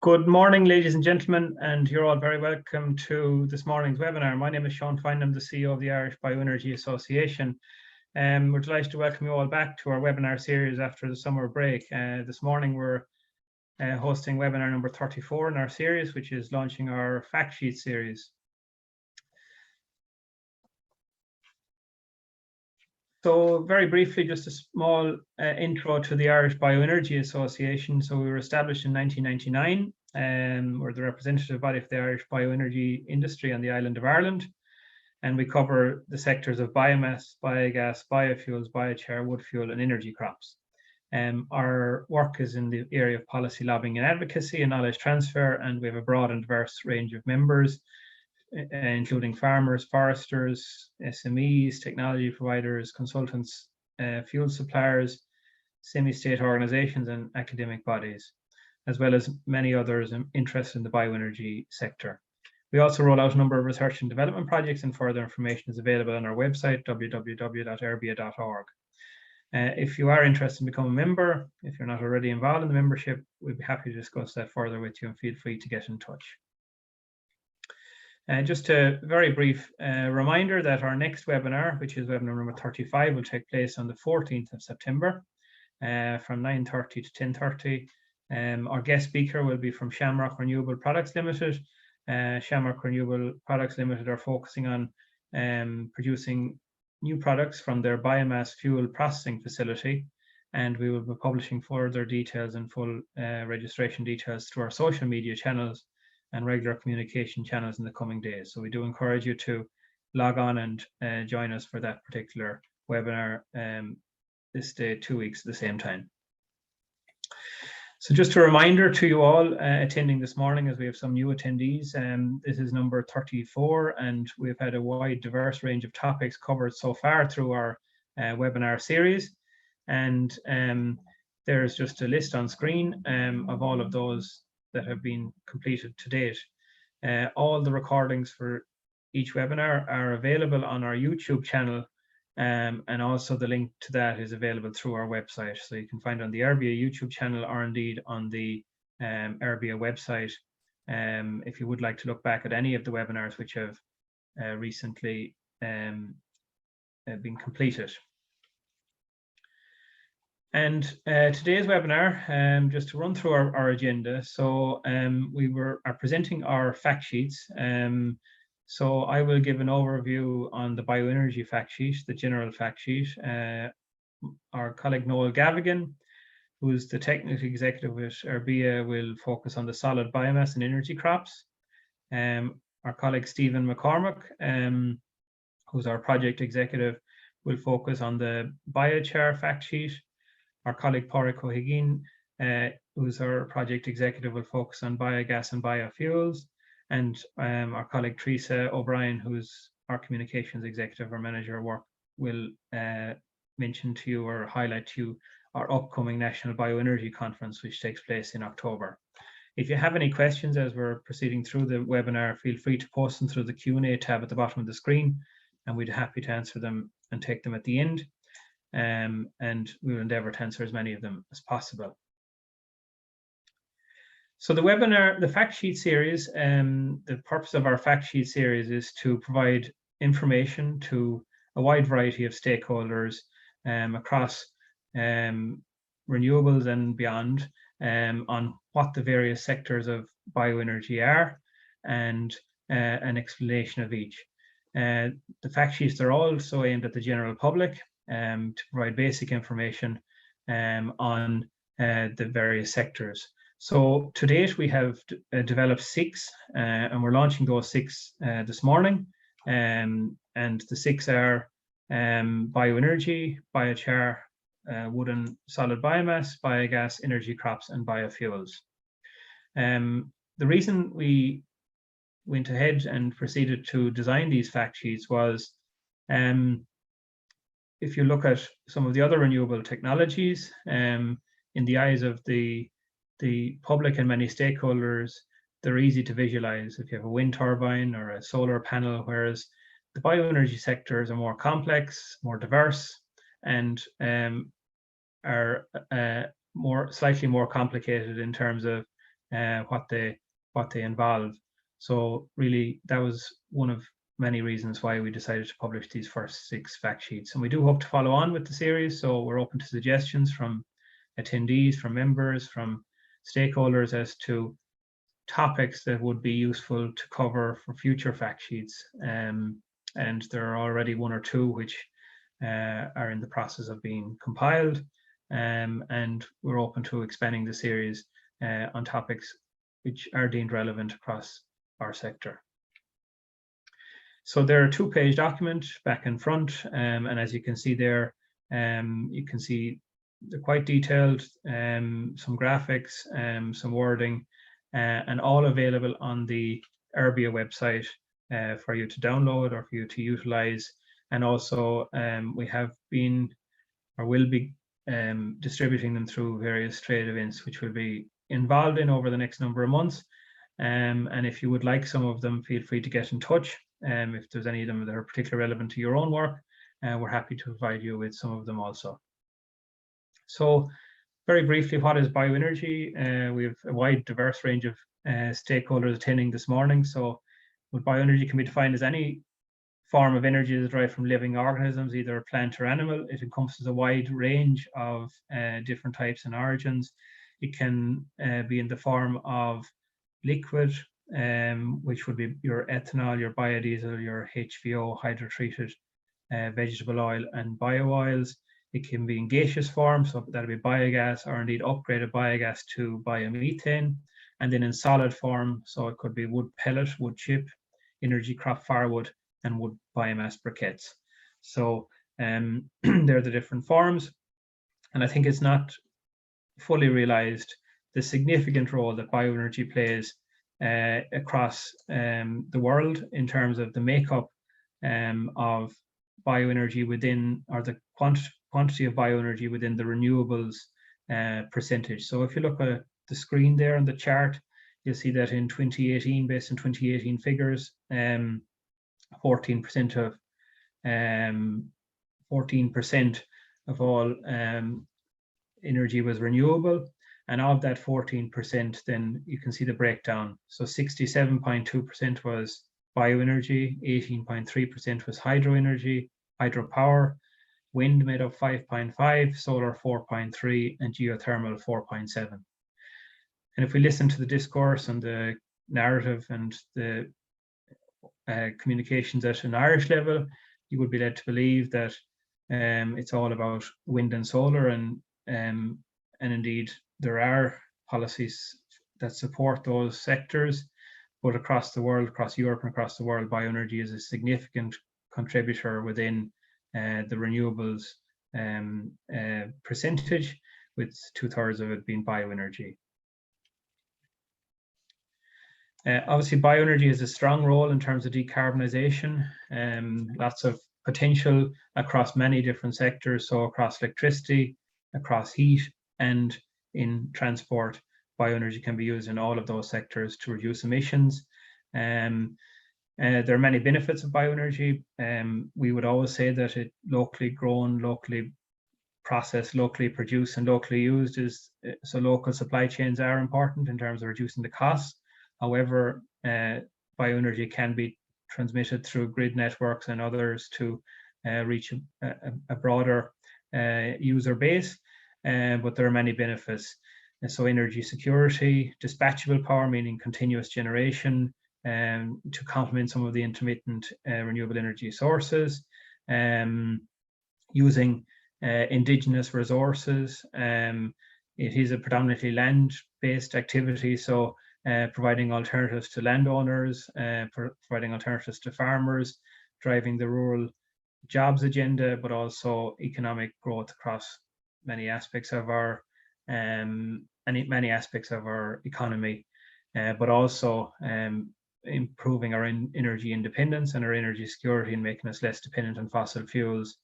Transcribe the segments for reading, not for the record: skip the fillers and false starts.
Good morning, ladies and gentlemen, and you're all very welcome to this morning's webinar. My name is Sean Fine, I'm the CEO of the Irish Bioenergy Association. We're delighted to welcome you all back to our webinar series after the summer break. This morning we're hosting webinar number 34 in our series, which is launching our fact sheet series. So very briefly, just a small intro to the Irish Bioenergy Association. So we were established in 1999. We're the representative body for the Irish bioenergy industry on the island of Ireland. And we cover the sectors of biomass, biogas, biofuels, biochar, wood fuel and energy crops. Our work is in the area of policy lobbying and advocacy and knowledge transfer, and we have a broad and diverse range of members, including farmers, foresters, SMEs, technology providers, consultants, fuel suppliers, semi-state organisations and academic bodies, as well as many others interested in the bioenergy sector. We also roll out a number of research and development projects, and further information is available on our website, www.irbea.org. If you are interested in becoming a member, if you're not already involved in the membership, we'd be happy to discuss that further with you, and feel free to get in touch. Just a very brief reminder that our next webinar, which is webinar number 35, will take place on the 14th of September from 9:30 to 10:30. Our guest speaker will be from Shamrock Renewable Products Limited. Shamrock Renewable Products Limited are focusing on producing new products from their biomass fuel processing facility, and we will be publishing further details and full registration details through our social media channels and regular communication channels in the coming days. So we do encourage you to log on and join us for that particular webinar this day, 2 weeks at the same time. So just a reminder to you all attending this morning, as we have some new attendees. This is number 34, and we've had a wide, diverse range of topics covered so far through our webinar series. And there's just a list on screen of all of those that have been completed to date. All the recordings for each webinar are available on our YouTube channel, and also the link to that is available through our website. So you can find it on the IrBEA YouTube channel, or indeed on the IrBEA website, if you would like to look back at any of the webinars which have recently been completed. And today's webinar, just to run through our agenda. So we are presenting our fact sheets. So I will give an overview on the bioenergy fact sheet, the general fact sheet. Our colleague Noel Gavigan, who is the technical executive at IrBEA, will focus on the solid biomass and energy crops. Our colleague Stephen Mccormack, who's our project executive, will focus on the biochar fact sheet. Our colleague Pádraig O'Higgins, who's our project executive, will focus on biogas and biofuels. And our colleague Teresa O'Brien, who's our communications executive or manager of work, will mention to you or highlight to you our upcoming National Bioenergy Conference, which takes place in October. If you have any questions as we're proceeding through the webinar, feel free to post them through the Q&A tab at the bottom of the screen, and we'd be happy to answer them and take them at the end. And we will endeavour to answer as many of them as possible. So the webinar, the fact sheet series, the purpose of our fact sheet series is to provide information to a wide variety of stakeholders across renewables and beyond on what the various sectors of bioenergy are, and an explanation of each. The fact sheets are also aimed at the general public to provide basic information on the various sectors. So to date, we have developed 6, and we're launching those 6 this morning. And the 6 are bioenergy, biochar, wood and solid biomass, biogas, energy crops, and biofuels. The reason we went ahead and proceeded to design these fact sheets was, if you look at some of the other renewable technologies, in the eyes of the public and many stakeholders, they're easy to visualize if you have a wind turbine or a solar panel, whereas the bioenergy sectors are more complex, more diverse, and are slightly more complicated in terms of what they involve. So really, that was one of many reasons why we decided to publish these first 6 fact sheets. And we do hope to follow on with the series, so we're open to suggestions from attendees, from members, from stakeholders as to topics that would be useful to cover for future fact sheets. And there are already 1 or 2 which are in the process of being compiled. And we're open to expanding the series on topics which are deemed relevant across our sector. So they're a 2-page document, back and front, and as you can see there, you can see they're quite detailed, some graphics, some wording, and all available on the IrBEA website for you to download or for you to utilize. And also we have been or will be distributing them through various trade events which we'll be involved in over the next number of months. And if you would like some of them, feel free to get in touch. If there's any of them that are particularly relevant to your own work, we're happy to provide you with some of them also. So very briefly, what is bioenergy? We have a wide, diverse range of stakeholders attending this morning. So bioenergy can be defined as any form of energy that is derived from living organisms, either plant or animal. It encompasses a wide range of different types and origins. It can be in the form of liquid, which would be your ethanol, your biodiesel, your HVO, hydrotreated vegetable oil, and bio oils. It can be in gaseous form, so that'll be biogas, or indeed upgraded biogas to biomethane. And then in solid form, so it could be wood pellet, wood chip, energy crop firewood, and wood biomass briquettes. So they're the different forms. And I think it's not fully realized the significant role that bioenergy plays across the world in terms of the makeup of bioenergy within, or the quantity of bioenergy within the renewables percentage. So if you look at the screen there on the chart, you'll see that in 2018, based on 2018 figures, 14% of all energy was renewable. And of that 14%, then you can see the breakdown. So 67.2% was bioenergy, 18.3% was hydroenergy, hydropower, wind made up 5.5%, solar 4.3%, and geothermal 4.7%. And if we listen to the discourse and the narrative and the communications at an Irish level, you would be led to believe that it's all about wind and solar, and indeed there are policies that support those sectors, but across the world, across Europe and across the world, bioenergy is a significant contributor within the renewables percentage, with 2/3 of it being bioenergy. Obviously, bioenergy has a strong role in terms of decarbonisation, lots of potential across many different sectors, so across electricity, across heat, and in transport. Bioenergy can be used in all of those sectors to reduce emissions. There are many benefits of bioenergy. We would always say that it locally grown, locally processed, locally produced, and locally used is, so local supply chains are important in terms of reducing the costs. However, bioenergy can be transmitted through grid networks and others to reach a broader user base, but there are many benefits. And so energy security, dispatchable power, meaning continuous generation, to complement some of the intermittent renewable energy sources, using indigenous resources. It is a predominantly land-based activity, so providing alternatives to landowners, providing alternatives to farmers, driving the rural jobs agenda, but also economic growth across many aspects of our economy, but also improving our energy independence and our energy security, and making us less dependent on fossil fuels.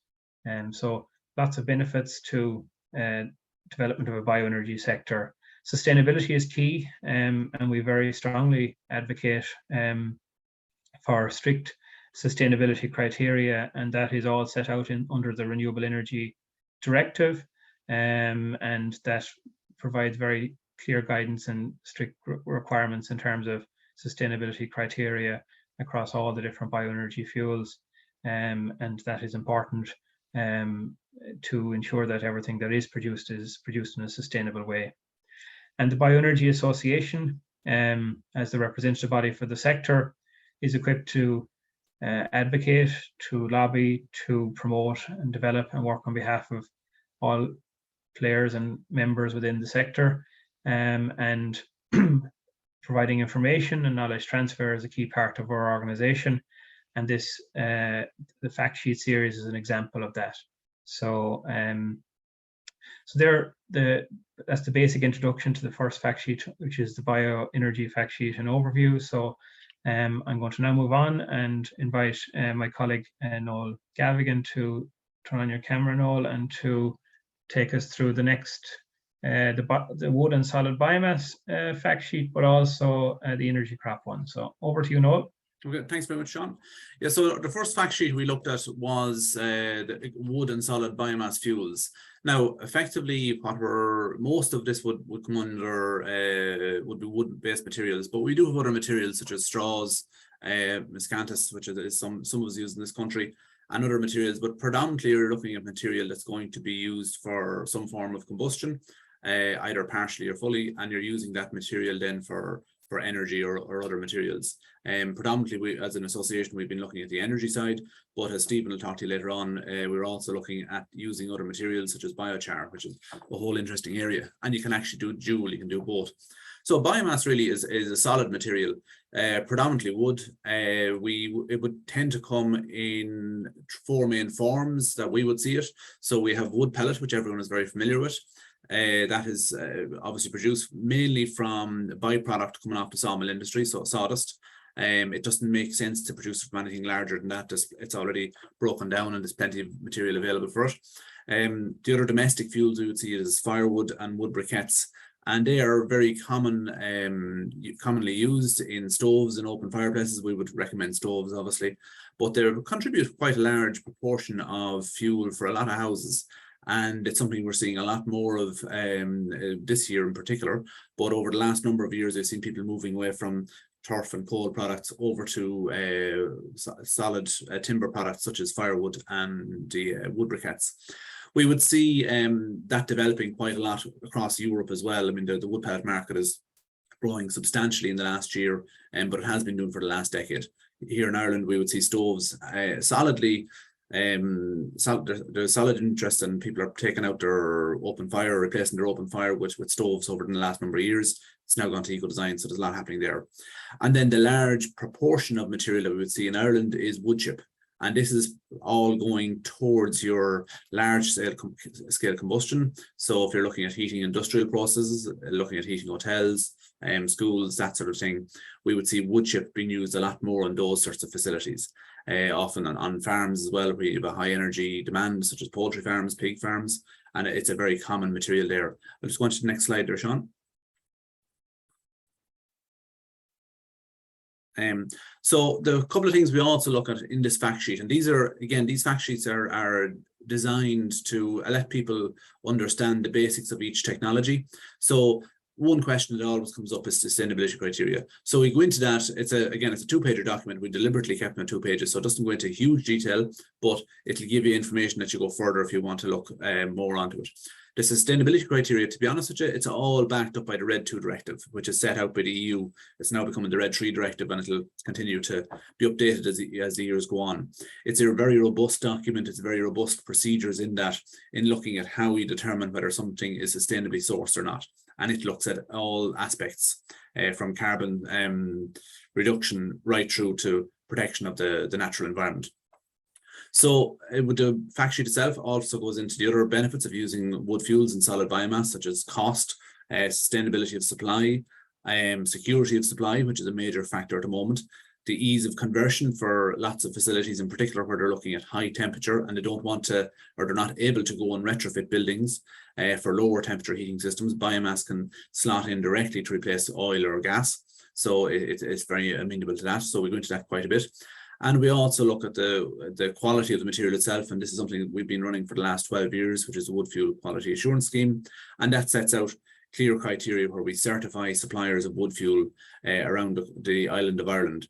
So lots of benefits to development of a bioenergy sector. Sustainability is key, and we very strongly advocate for strict sustainability criteria, and that is all set out under the Renewable Energy Directive, and that provides very clear guidance and strict requirements in terms of sustainability criteria across all the different bioenergy fuels, and that is important to ensure that everything that is produced in a sustainable way. And the Bioenergy Association, as the representative body for the sector, is equipped to advocate, to lobby, to promote and develop and work on behalf of all players and members within the sector, and providing information and knowledge transfer is a key part of our organisation. And this, the Factsheet series is an example of that. So, that's the basic introduction to the first fact sheet, which is the bioenergy fact sheet and overview. So I'm going to now move on and invite my colleague Noel Gavigan to turn on your camera, Noel, and to take us through the next, the wood and solid biomass fact sheet, but also the energy crop one. So over to you, Noel. Okay, thanks very much, Sean. Yeah, so the first fact sheet we looked at was the wood and solid biomass fuels. Now, effectively, most of this would come under would be wood-based materials, but we do have other materials such as straws, miscanthus, which is some of us use in this country, and other materials. But predominantly, you're looking at material that's going to be used for some form of combustion, either partially or fully, and you're using that material then for energy or other materials. Predominantly, we, as an association, we've been looking at the energy side, but as Stephen will talk to you later on, we're also looking at using other materials such as biochar, which is a whole interesting area. And you can actually do dual, you can do both. So biomass really is a solid material, predominantly wood. It would tend to come in four main forms that we would see it. So we have wood pellet, which everyone is very familiar with. That is obviously produced mainly from a byproduct coming off the sawmill industry, so sawdust. It doesn't make sense to produce from anything larger than that. It's already broken down and there's plenty of material available for it. The other domestic fuels we would see is firewood and wood briquettes, and they are very commonly used in stoves and open fireplaces. We would recommend stoves, obviously, but they contribute quite a large proportion of fuel for a lot of houses. And it's something we're seeing a lot more of this year in particular. But over the last number of years, I've seen people moving away from turf and coal products over to solid timber products such as firewood and the wood briquettes. We would see that developing quite a lot across Europe as well. I mean, the wood pellet market is growing substantially in the last year, but it has been doing for the last decade. Here in Ireland, we would see stoves solidly. There's solid interest, and people are taking out their open fire, replacing their open fire with stoves over the last number of years. It's now gone to eco design, so there's a lot happening there. And then the large proportion of material that we would see in Ireland is wood chip, and this is all going towards your large scale combustion. So if you're looking at heating industrial processes, looking at heating hotels, schools, that sort of thing, we would see wood chip being used a lot more on those sorts of facilities. Often on farms as well, where you have a high energy demand, such as poultry farms, pig farms, and it's a very common material there. I'll just go on to the next slide there, Sean. So the couple of things we also look at in this fact sheet, and these fact sheets are designed to let people understand the basics of each technology. So one question that always comes up is sustainability criteria. So we go into that. It's a two-pager document. We deliberately kept it on 2 pages, so it doesn't go into huge detail, but it'll give you information that you go further if you want to look more onto it. The sustainability criteria, to be honest with you, it's all backed up by the RED II directive, which is set out by the EU. It's now becoming the RED III directive, and it'll continue to be updated as the years go on. It's a very robust document. It's very robust procedures in looking at how we determine whether something is sustainably sourced or not. And it looks at all aspects from carbon reduction right through to protection of the natural environment. So with the fact sheet itself also goes into the other benefits of using wood fuels and solid biomass, such as cost, sustainability of supply, security of supply, which is a major factor at the moment, the ease of conversion for lots of facilities, in particular where they're looking at high temperature and they don't want to, or they're not able to go and retrofit buildings for lower temperature heating systems. Biomass can slot in directly to replace oil or gas. So it's very amenable to that. So we go into that quite a bit. And we also look at the quality of the material itself. And this is something that we've been running for the last 12 years, which is the Wood Fuel Quality Assurance Scheme. And that sets out clear criteria where we certify suppliers of wood fuel around the island of Ireland.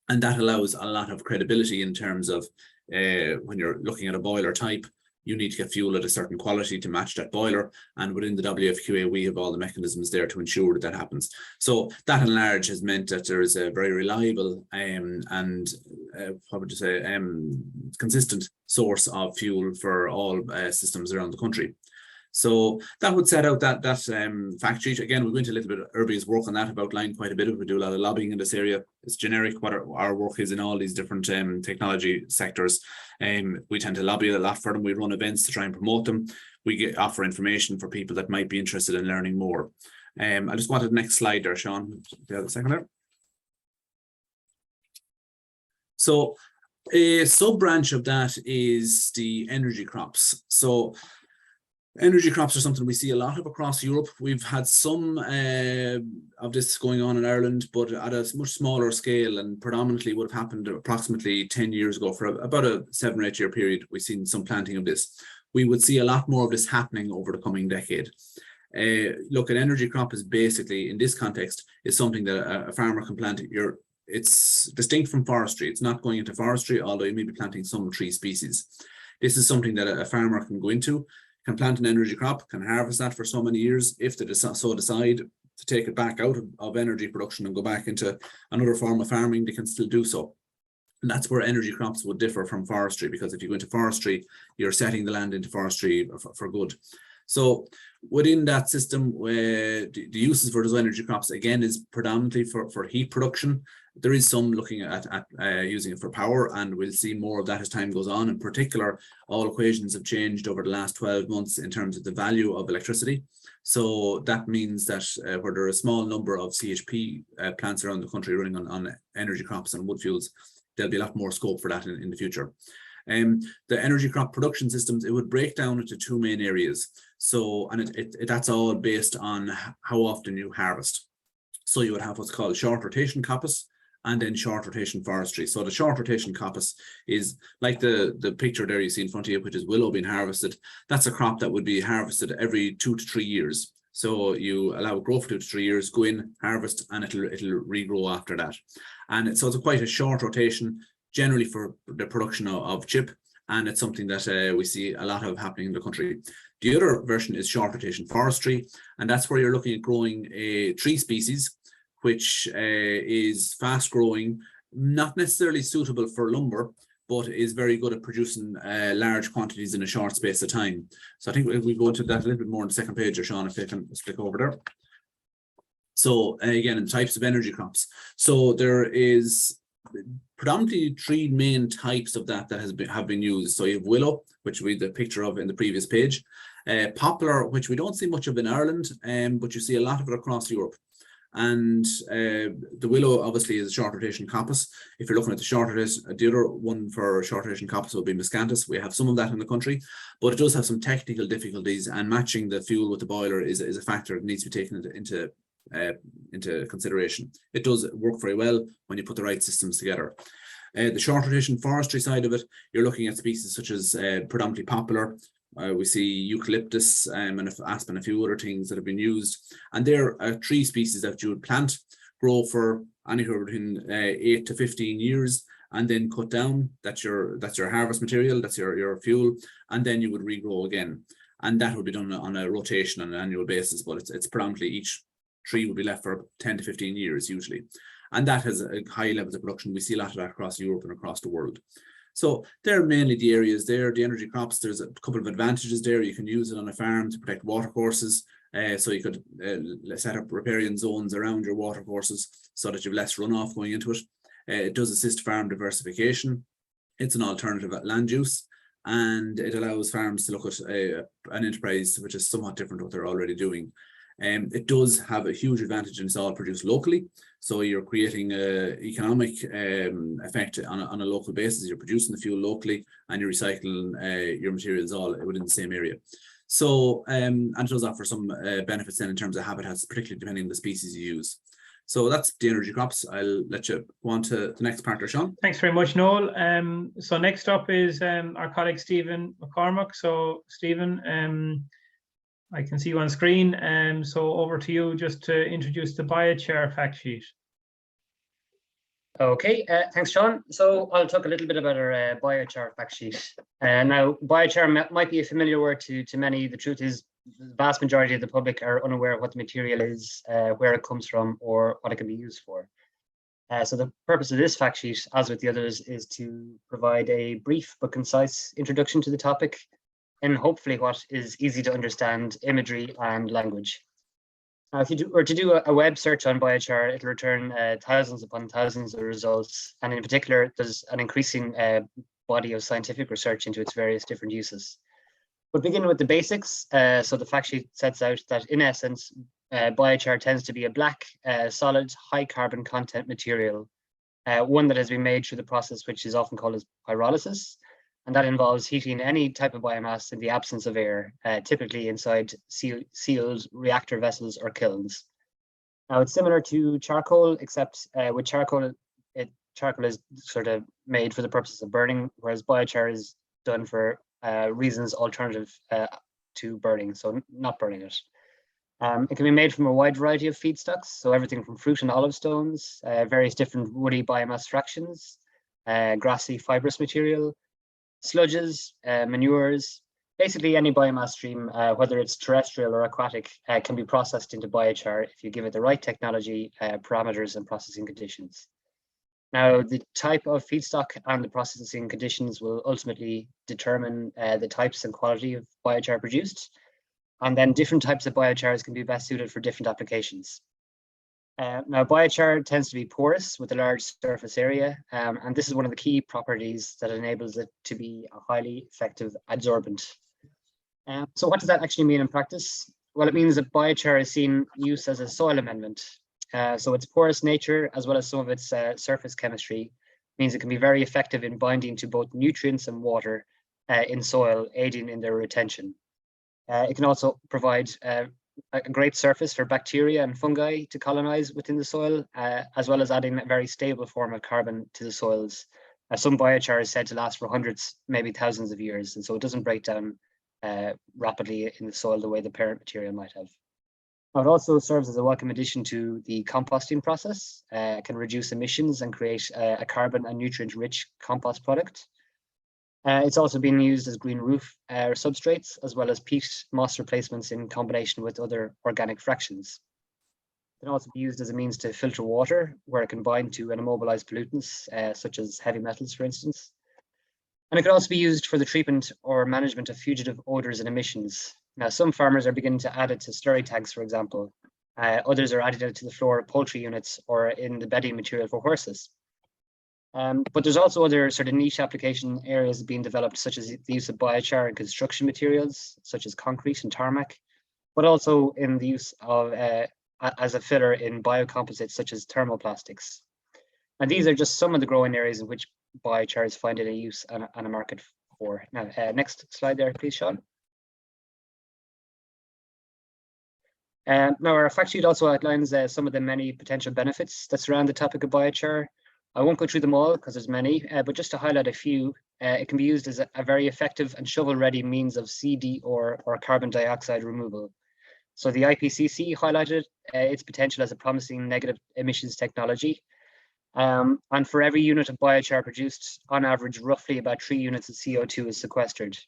And that allows a lot of credibility in terms of when you're looking at a boiler type, you need to get fuel at a certain quality to match that boiler. And within the WFQA, we have all the mechanisms there to ensure that that happens. So that in large has meant that there is a very reliable and what would you say, consistent source of fuel for all systems around the country. So that would set out that fact sheet. Again, we'll go into a little bit of IrBEA's work on that. I've outlined quite a bit of it. We do a lot of lobbying in this area. It's generic what our work is in all these different technology sectors. We tend to lobby a lot for them. We run events to try and promote them. We offer information for people that might be interested in learning more. I just wanted the next slide there, Sean. The other second there. So a sub-branch of that is the energy crops. So energy crops are something we see a lot of across Europe. We've had some of this going on in Ireland, but at a much smaller scale, and predominantly would have happened approximately 10 years ago. For about a 7 or 8 year period, we've seen some planting of this. We would see a lot more of this happening over the coming decade. Look, an energy crop is basically, in this context, is something that a farmer can plant. It's distinct from forestry. It's not going into forestry, although you may be planting some tree species. This is something that a farmer can go into, can plant an energy crop, can harvest that for so many years. If they so decide to take it back out of energy production and go back into another form of farming, they can still do so. And that's where energy crops would differ from forestry, because if you go into forestry, you're setting the land into forestry for good. So within that system, the uses for those energy crops, again, is predominantly for heat production. There is some looking at using it for power, and we'll see more of that as time goes on. In particular, all equations have changed over the last 12 months in terms of the value of electricity. So that means that where there are a small number of CHP plants around the country running on energy crops and wood fuels, there'll be a lot more scope for that in the future. The energy crop production systems, it would break down into 2 main areas. So, and that's all based on how often you harvest. So you would have what's called short rotation coppice, and then short rotation forestry. So the short rotation coppice is like the picture there you see in front of you, which is willow being harvested. That's a crop that would be harvested every 2 to 3 years. So you allow it grow for 2 to 3 years, go in, harvest, and it'll regrow after that. And so it's quite a short rotation, generally for the production of chip, and it's something that we see a lot of happening in the country. The other version is short rotation forestry, and that's where you're looking at growing a tree species, which is fast growing, not necessarily suitable for lumber, but is very good at producing large quantities in a short space of time. So I think we go into that a little bit more on the second page, or Sean, if they can click over there. So again, in types of energy crops. So there is predominantly 3 main types of that have been used. So you have willow, which we had the picture of in the previous page. Poplar, which we don't see much of in Ireland, but you see a lot of it across Europe. And the willow obviously is a short rotation coppice. If you're looking at the short rotation, the other one for short rotation coppice would be miscanthus. We have some of that in the country, but it does have some technical difficulties, and matching the fuel with the boiler is a factor that needs to be taken into consideration. It does work very well when you put the right systems together. The short rotation forestry side of it, you're looking at species such as predominantly poplar. We see eucalyptus and aspen, a few other things that have been used, and they're tree species that you would plant, grow for anywhere between 8 to 15 years, and then cut down. That's your harvest material, that's your fuel, and then you would regrow again, and that would be done on a rotation on an annual basis. But it's predominantly each tree would be left for 10 to 15 years usually, and that has a high levels of production. We see a lot of that across Europe and across the world. So they're mainly the areas there. The energy crops, there's a couple of advantages there. You can use it on a farm to protect watercourses. So you could set up riparian zones around your watercourses so that you have less runoff going into it. It does assist farm diversification. It's an alternative at land use, and it allows farms to look at an enterprise which is somewhat different to what they're already doing. It does have a huge advantage, and it's all produced locally. So you're creating an economic effect on a local basis. You're producing the fuel locally, and you're recycling your materials all within the same area. So, and it does offer some benefits then in terms of habitats, particularly depending on the species you use. So that's the energy crops. I'll let you go on to the next part, Sean. Thanks very much, Noel. So next up is our colleague Stephen Mccormack. So Stephen, I can see you on screen. So over to you just to introduce the Biochar fact sheet. Okay, thanks, Sean. So I'll talk a little bit about our biochar fact sheet. Now, biochar might be a familiar word to many. The truth is, the vast majority of the public are unaware of what the material is, where it comes from, or what it can be used for. So the purpose of this fact sheet, as with the others, is to provide a brief but concise introduction to the topic, and hopefully what is easy to understand imagery and language. Now, if you were to do a web search on biochar, it'll return thousands upon thousands of results. And in particular, there's an increasing body of scientific research into its various different uses. But begin with the basics. So the fact sheet sets out that in essence, biochar tends to be a black, solid, high carbon content material, one that has been made through the process which is often called as pyrolysis. And that involves heating any type of biomass in the absence of air, typically inside sealed reactor vessels or kilns. Now, it's similar to charcoal, except with charcoal, charcoal is sort of made for the purpose of burning, whereas biochar is done for reasons alternative to burning, so not burning it. It can be made from a wide variety of feedstocks, so everything from fruit and olive stones, various different woody biomass fractions, grassy fibrous material, sludges, manures, basically any biomass stream, whether it's terrestrial or aquatic, can be processed into biochar if you give it the right technology, parameters, and processing conditions. Now, the type of feedstock and the processing conditions will ultimately determine the types and quality of biochar produced, and then different types of biochars can be best suited for different applications. Now, biochar tends to be porous with a large surface area, and this is one of the key properties that enables it to be a highly effective adsorbent. So what does that actually mean in practice? Well, it means that biochar is seen use as a soil amendment. So its porous nature, as well as some of its surface chemistry, means it can be very effective in binding to both nutrients and water in soil, aiding in their retention. It can also provide a great surface for bacteria and fungi to colonize within the soil, as well as adding a very stable form of carbon to the soils. Some biochar is said to last for hundreds, maybe thousands of years, and so it doesn't break down rapidly in the soil the way the parent material might have. Now, it also serves as a welcome addition to the composting process. It can reduce emissions and create a carbon and nutrient-rich compost product. It's also been used as green roof substrates, as well as peat moss replacements in combination with other organic fractions. It can also be used as a means to filter water, where it can bind to and immobilize pollutants, such as heavy metals, for instance. And it can also be used for the treatment or management of fugitive odors and emissions. Now, some farmers are beginning to add it to slurry tanks, for example. Others are adding it to the floor of poultry units or in the bedding material for horses. But there's also other sort of niche application areas being developed, such as the use of biochar in construction materials, such as concrete and tarmac, but also in the use of as a filler in biocomposites, such as thermoplastics. And these are just some of the growing areas in which biochar is finding a use and a market for. Now, next slide there, please, Sean. Now, our fact sheet also outlines some of the many potential benefits that surround the topic of biochar. I won't go through them all because there's many, but just to highlight a few, it can be used as a very effective and shovel-ready means of CD or carbon dioxide removal. So the Ipcc highlighted its potential as a promising negative emissions technology. And for every unit of biochar produced, on average, roughly about 3 units of CO2 is sequestered.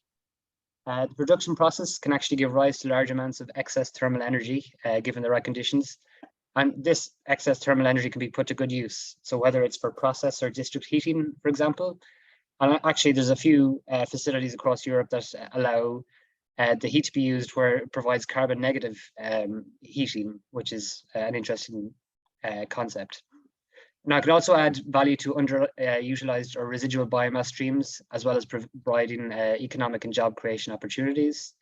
The production process can actually give rise to large amounts of excess thermal energy, given the right conditions. And this excess thermal energy can be put to good use. So whether it's for process or district heating, for example, and actually there's a few facilities across Europe that allow the heat to be used where it provides carbon negative heating, which is an interesting concept. Now, it can also add value to underutilized or residual biomass streams, as well as providing economic and job creation opportunities.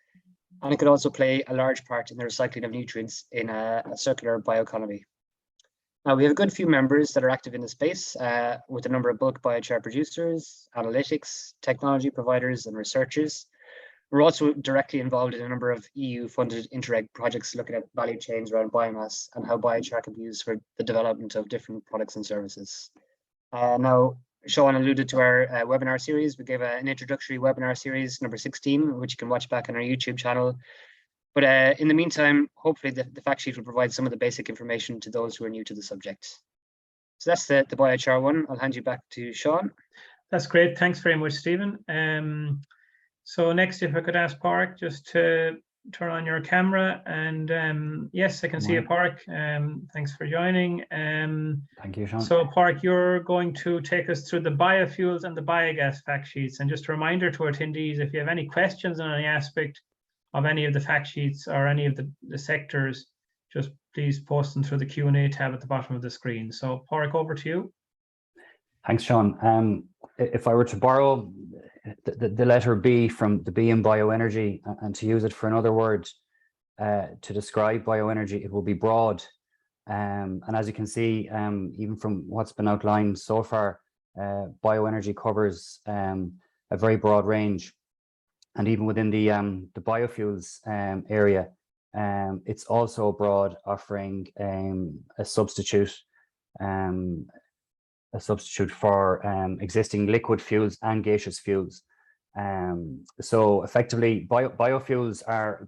And it could also play a large part in the recycling of nutrients in a circular bioeconomy. Now, we have a good few members that are active in the space with a number of bulk biochar producers, analytics, technology providers, and researchers. We're also directly involved in a number of EU-funded Interreg projects looking at value chains around biomass and how biochar can be used for the development of different products and services. Now, Sean alluded to our webinar series. We gave an introductory webinar series, number 16, which you can watch back on our YouTube channel. But in the meantime, hopefully the fact sheet will provide some of the basic information to those who are new to the subject. So that's the biochar one. I'll hand you back to Sean. That's great. Thanks very much, Stephen. So next, if I could ask Park just to turn on your camera, and yes, I can see you, Park. Thanks for joining. Thank you, Sean. So Park, you're going to take us through the biofuels and the biogas fact sheets. And just a reminder to our attendees, if you have any questions on any aspect of any of the fact sheets or any of the sectors, just please post them through the Q&A tab at the bottom of the screen. So Park, over to you. Thanks, Sean. If I were to borrow the letter B from the B in bioenergy and to use it for another word to describe bioenergy, it will be broad. And as you can see, even from what's been outlined so far, bioenergy covers a very broad range. And even within the biofuels area, it's also broad, offering a substitute for existing liquid fuels and gaseous fuels. So effectively, biofuels are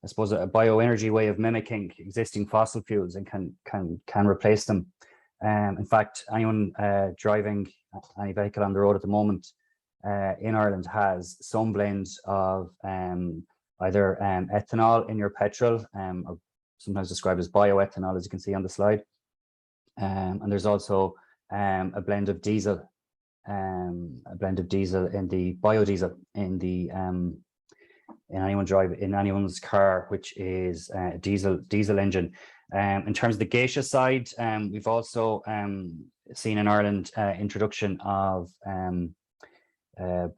I suppose a bioenergy way of mimicking existing fossil fuels and can replace them. In fact, anyone driving any vehicle on the road at the moment in Ireland has some blend of either ethanol in your petrol, or sometimes described as bioethanol, as you can see on the slide. And there's also a blend of diesel in the biodiesel in anyone's car, which is a diesel engine. In terms of the gaseous side, we've also seen in Ireland introduction of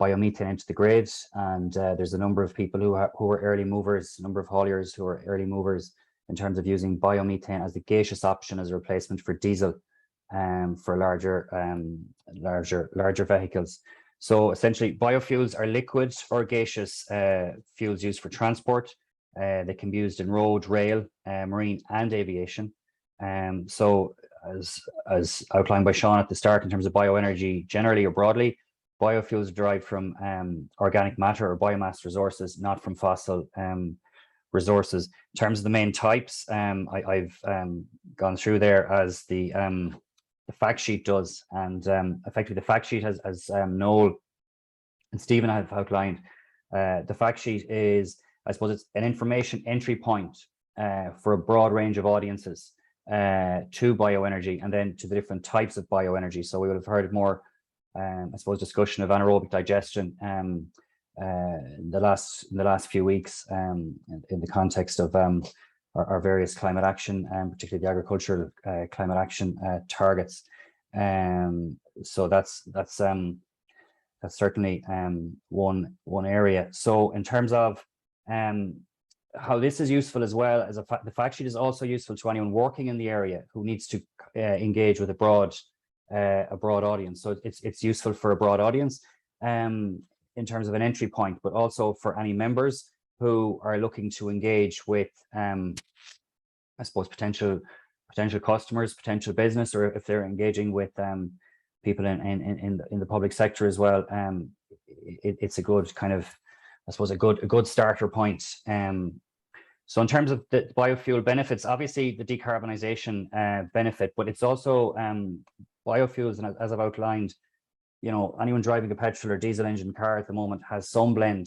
biomethane into the grid, and there's a number of people who are early movers, a number of hauliers who are early movers in terms of using biomethane as the gaseous option as a replacement for diesel for larger vehicles. So essentially, biofuels are liquid or gaseous fuels used for transport. They can be used in road, rail, marine, and aviation. So as outlined by Sean at the start, in terms of bioenergy generally or broadly, biofuels are derived from organic matter or biomass resources, not from fossil resources. In terms of the main types, I've gone through there as the fact sheet does, and effectively the fact sheet, as Noel and Stephen have outlined, the fact sheet is, I suppose, it's an information entry point for a broad range of audiences to bioenergy and then to the different types of bioenergy. So we would have heard more, I suppose, discussion of anaerobic digestion in the last few weeks in the context of our various climate action, particularly the agricultural climate action targets. So that's certainly one area. So in terms of how this is useful as well, as the fact sheet is also useful to anyone working in the area who needs to engage with a broad audience. So it's useful for a broad audience in terms of an entry point, but also for any members who are looking to engage with, I suppose, potential customers, potential business, or if they're engaging with people in the public sector as well. It's a good kind of, I suppose, a good starter point. So in terms of the biofuel benefits, obviously the decarbonisation benefit, but it's also biofuels, and as I've outlined, anyone driving a petrol or diesel engine car at the moment has some blend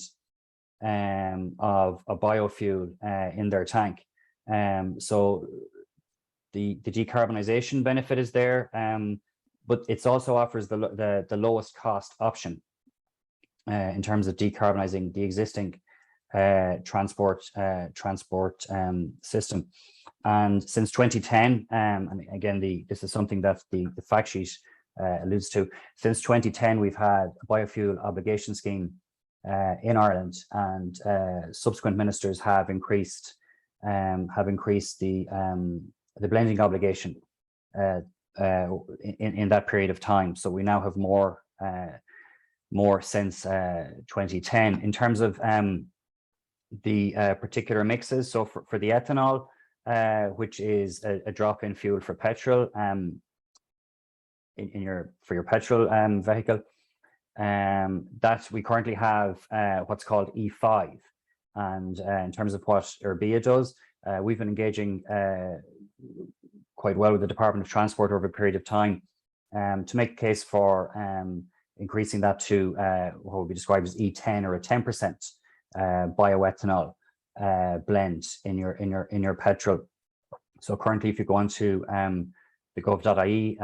of a biofuel in their tank. So the decarbonisation benefit is there, but it also offers the lowest cost option in terms of decarbonising the existing transport system. And since 2010, and again, this is something that the fact sheet alludes to. Since 2010, we've had a biofuel obligation scheme in Ireland, and subsequent ministers have increased the blending obligation in that period of time. So we now have more since 2010 in terms of the particular mixes. So for the ethanol, which is a drop-in fuel for petrol, for your petrol vehicle, that we currently have what's called E5, And in terms of what IrBEA does, we've been engaging quite well with the Department of Transport over a period of time to make a case for increasing that to what would be described as E10 or a 10% bioethanol blend in your petrol. So currently, if you go onto the gov.ie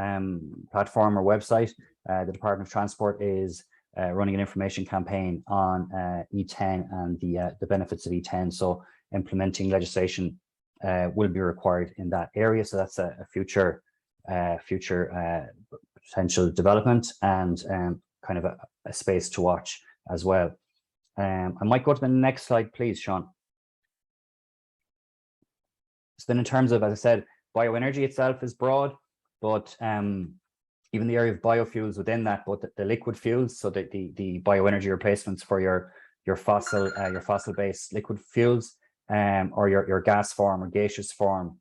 platform or website, the Department of Transport is running an information campaign on E10 and the benefits of E10. So implementing legislation will be required in that area. So that's a future potential development and kind of a space to watch as well. I might go to the next slide, please, Sean. So then in terms of, as I said, bioenergy itself is broad, but even the area of biofuels within that, but the liquid fuels, so that the bioenergy replacements for your fossil-based liquid fuels, or your gas form or gaseous form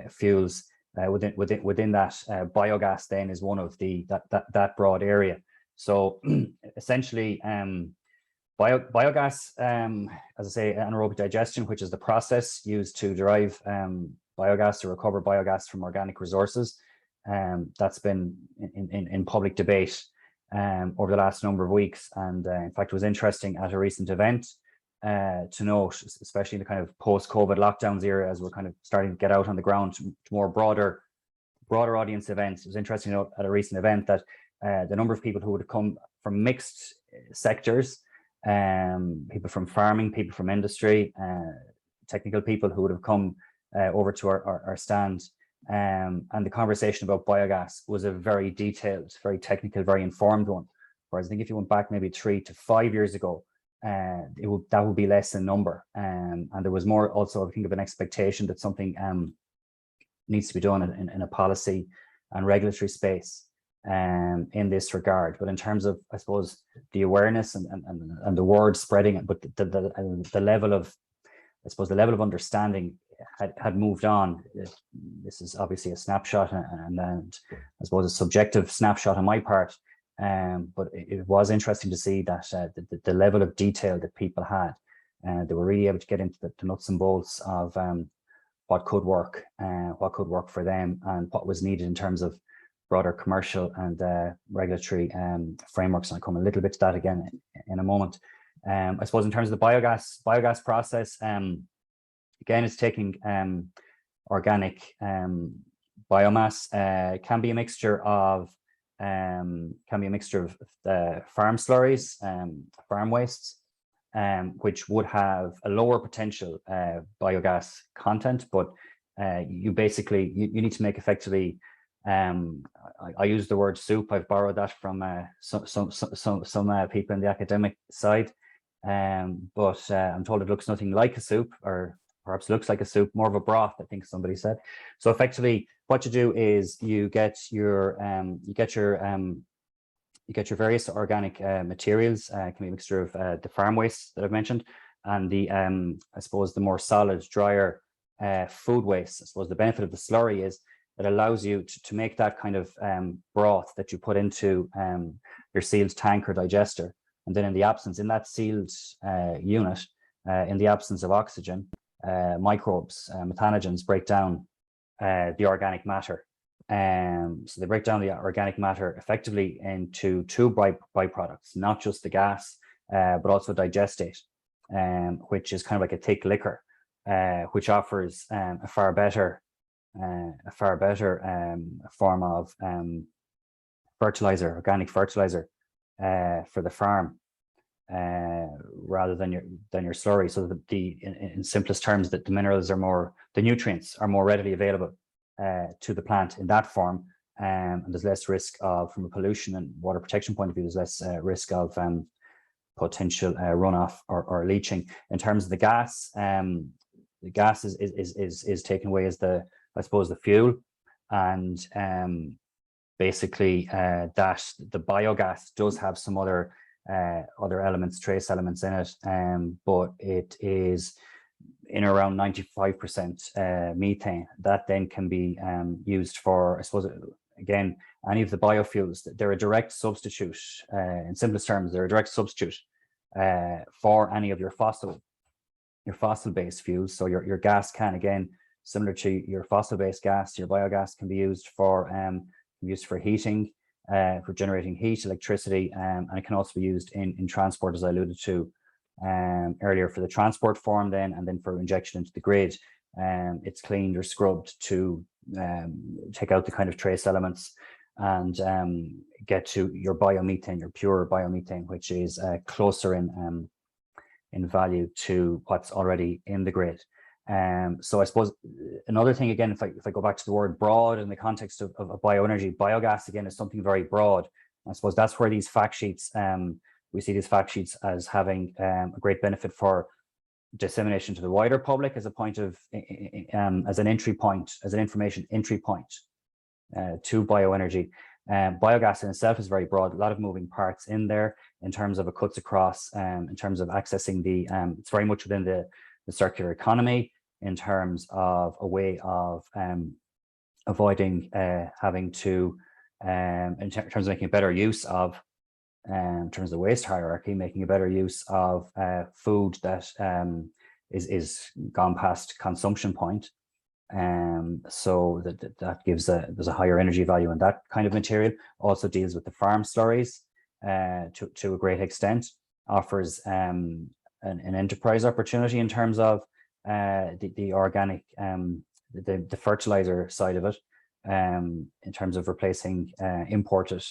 fuels within that, biogas then is one of that broad area. So essentially, biogas, as I say, anaerobic digestion, which is the process used to derive biogas, to recover biogas from organic resources. That's been in public debate over the last number of weeks. And in fact, it was interesting at a recent event to note, especially in the kind of post-COVID lockdowns era, as we're kind of starting to get out on the ground to more broader audience events. It was interesting to note at a recent event that the number of people who would have come from mixed sectors, people from farming, people from industry, technical people who would have come over to our stand, and the conversation about biogas was a very detailed, very technical, very informed one. Whereas I think if you went back maybe 3 to 5 years ago, that would be less in number, and there was more also, I think, of an expectation that something needs to be done in a policy and regulatory space in this regard. But in terms of, I suppose, the awareness and the word spreading, but the level of, I suppose, the level of understanding had moved on. This is obviously a snapshot, and I suppose a subjective snapshot on my part. But it was interesting to see that the level of detail that people had, they were really able to get into the nuts and bolts of what could work for them, and what was needed in terms of broader commercial and regulatory frameworks. And I'll come a little bit to that again in a moment. I suppose in terms of the biogas process, again, it's taking organic biomass. Can be a mixture of farm slurries, farm wastes, which would have a lower potential biogas content, but you basically you need to make effectively. I use the word soup. I've borrowed that from some people in the academic side, but I'm told it looks nothing like a soup, or perhaps looks like a soup, more of a broth, I think somebody said. So effectively, what you do is you get your various organic materials. Can be a mixture of the farm waste that I've mentioned, and the I suppose the more solid, drier food waste. I suppose the benefit of the slurry is it allows you to make that kind of broth that you put into your sealed tank or digester, and then in that sealed unit, in the absence of oxygen, microbes, methanogens break down the organic matter. So they break down the organic matter effectively into two byproducts, not just the gas, but also digestate, which is kind of like a thick liquor, which offers a far better form of fertilizer, organic fertilizer, for the farm, rather than your slurry. So in simplest terms, that the nutrients are more readily available to the plant in that form, and there's less risk of, from a pollution and water protection point of view, there's less risk of potential runoff or leaching. In terms of the gas is taken away as I suppose the fuel, and basically that the biogas does have some other elements, trace elements in it, but it is in around 95% methane. That then can be used for, I suppose, again, any of the biofuels. They're a direct substitute. In simplest terms, they're a direct substitute for any of your fossil-based fuels. So your gas can, again, similar to your fossil-based gas, your biogas can be used for heating, for generating heat, electricity, and it can also be used in transport, as I alluded to earlier, for the transport form and then for injection into the grid. It's cleaned or scrubbed to take out the kind of trace elements and get to your biomethane, your pure biomethane, which is closer in value to what's already in the grid. So I suppose another thing, again, if I go back to the word broad in the context of bioenergy, biogas again is something very broad. I suppose that's where these fact sheets, we see these fact sheets as having a great benefit for dissemination to the wider public as a point of, as an entry point, as an information entry point to bioenergy. Biogas in itself is very broad, a lot of moving parts in there in terms of it cuts across, in terms of accessing the, it's very much within the circular economy in terms of a way of avoiding having to, in terms of making a better use of, in terms of the waste hierarchy, making a better use of food that is gone past consumption point. So that gives there's a higher energy value in that kind of material. Also deals with the farm slurries to a great extent, offers an enterprise opportunity in terms of the organic, the fertilizer side of it, in terms of replacing imported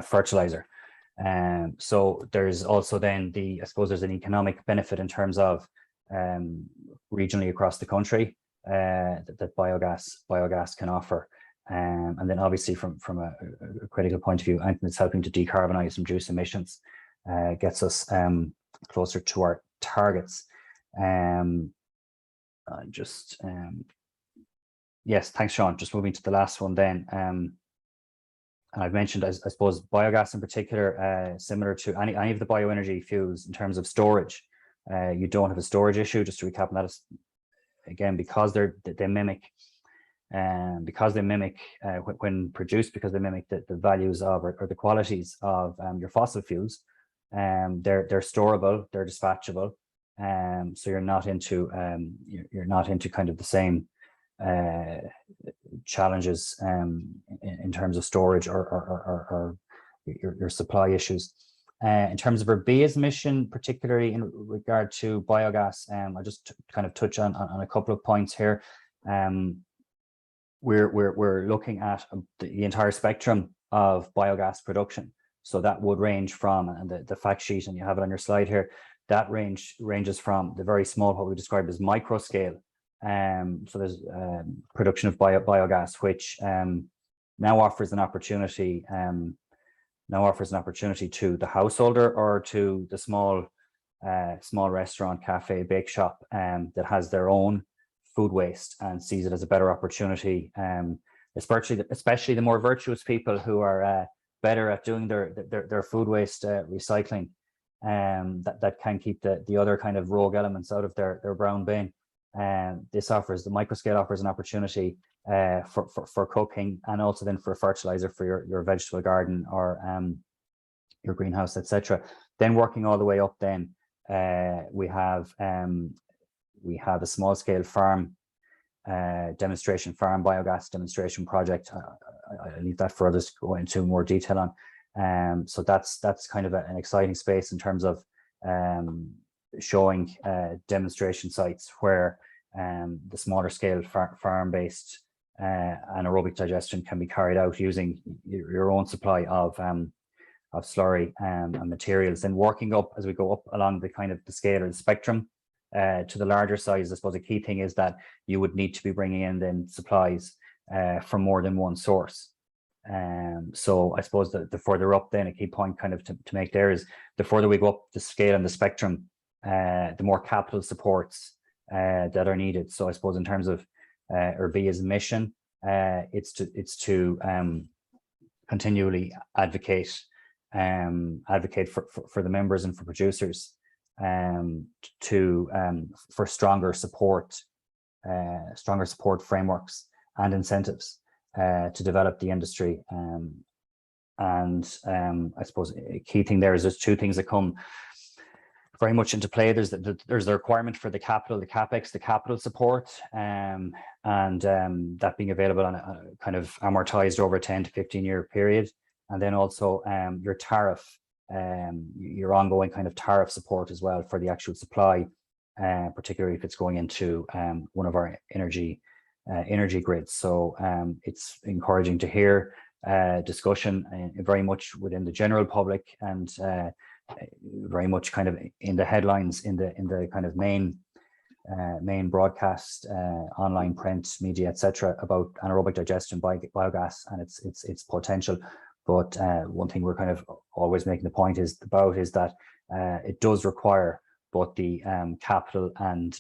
fertilizer. So there's also then I suppose there's an economic benefit in terms of regionally across the country that biogas can offer. And then obviously from a critical point of view, anything that's helping to decarbonize and reduce emissions gets us closer to our targets. Yes, thanks, Sean. Just moving to the last one then. And I've mentioned, I suppose, biogas in particular, similar to any of the bioenergy fuels in terms of storage. You don't have a storage issue. Just to recap on that, again, because they mimic, when produced, because they mimic the values of or the qualities of your fossil fuels. They're storable, they're dispatchable. So you're not into kind of the same challenges in terms of storage or your supply issues. In terms of IrBEA's mission, particularly in regard to biogas, I'll just kind of touch on a couple of points here. We're looking at the entire spectrum of biogas production. So that would range from, and the fact sheet, and you have it on your slide here, that ranges from the very small, what we described as micro scale. So there's production of biogas, which now offers an opportunity to the householder or to the small restaurant, cafe, bake shop that has their own food waste and sees it as a better opportunity, especially the more virtuous people who are better at doing their food waste recycling, that can keep the other kind of rogue elements out of their brown bin. The micro scale offers an opportunity for cooking, and also then for fertilizer for your vegetable garden or your greenhouse, etc. Then working all the way up, then we have a small scale farm biogas demonstration project. I leave that for others to go into more detail on. So that's kind of an exciting space in terms of showing demonstration sites where the smaller scale farm-based anaerobic digestion can be carried out using your own supply of slurry and materials. Then working up as we go up along the kind of the scale or the spectrum to the larger size, I suppose the key thing is that you would need to be bringing in then supplies from more than one source. So I suppose the further up, then a key point kind of to make there is the further we go up the scale and the spectrum, the more capital supports that are needed. So I suppose in terms of IrBEA's mission, it's to continually advocate for the members and for producers for stronger support frameworks and incentives to develop the industry And I suppose a key thing there is there's two things that come very much into play. There's the requirement for the capital, the capex, the capital support, and that being available on a kind of amortized over a 10 to 15 year period. And then also your tariff, your ongoing kind of tariff support as well for the actual supply, particularly if it's going into one of our energy grids. So it's encouraging to hear discussion very much within the general public, and very much kind of in the headlines in the kind of main broadcast, online, print, media, etc., about anaerobic digestion biogas and its potential. But one thing we're kind of always making the point is that it does require both the capital and